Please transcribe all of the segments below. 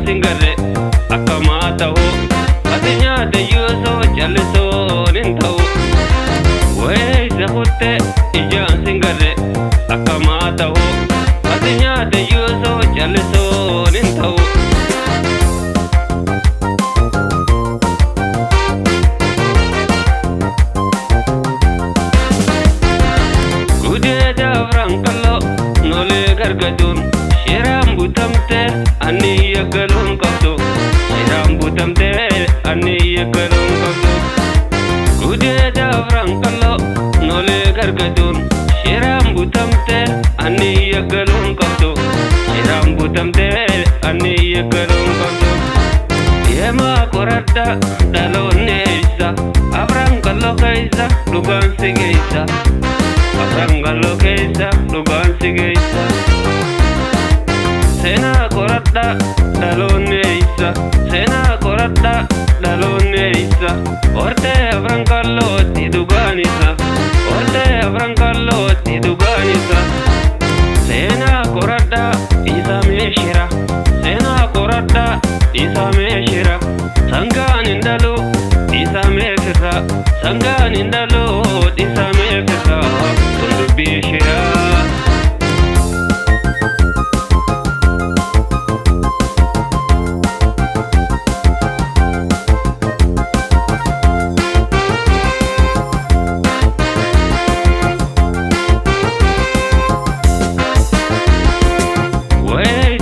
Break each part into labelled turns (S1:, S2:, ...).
S1: singarre akkamata ho atinya de yuso jalso nintau way zahutte ija singarre akkamata ho atinya de yuso jalso nintau Gaargaaduu shiraan butamte ani yagaluun qabdu shiraan butamte ani yagaluun qabdu gudee daafran qallo nolee Gaargaaduu shiraan butamte ani yagaluun qabdu shiraan butamte ani yagaluun qabdu deemaa qoradha dhaloonni eessa afran qallo keessa dhugaan si geessa afran qallo keessa dhugaan si geessa Sena qoradha dhaloonni eessa sena qoradha dhaloonni eessa orte afran qallooti dhugaan isa orte afran qallooti dhugaan isa sena qoradha isa meeshira sena qoradha isa meeshira sangaan indalu isa meefirra sangaan indalu isa meefirra kun dubbii shira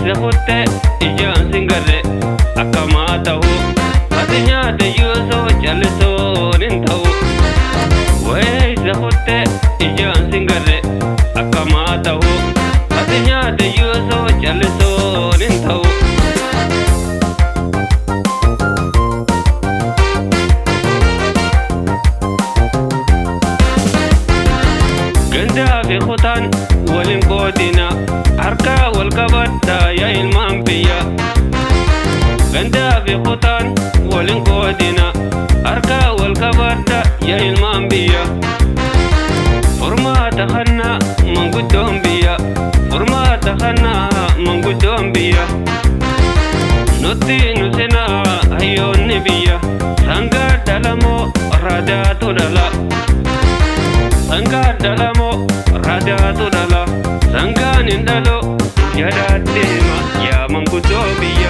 S1: Zahutte ijaan singarre akkamata ho atinya de yuso jalso nintau way zahutte ijaan singarre akkamata ho atinya de yuso jalso nintau ganda fi khutan walin qodina harka wal qabadda ya ilmaan biyya ganda fi khutan walin qodina harka wal qabadda ya ilmaan biyya furmaata khanna manguddoon biyya furmaata khanna manguddoon biyya nutti nusena hayyoonni biyya sangaa dhalamoo raadaatu dhala sangaa dhalamoo raadaatu dhala sangaan indalo yadaatema yaa manguddoo biyya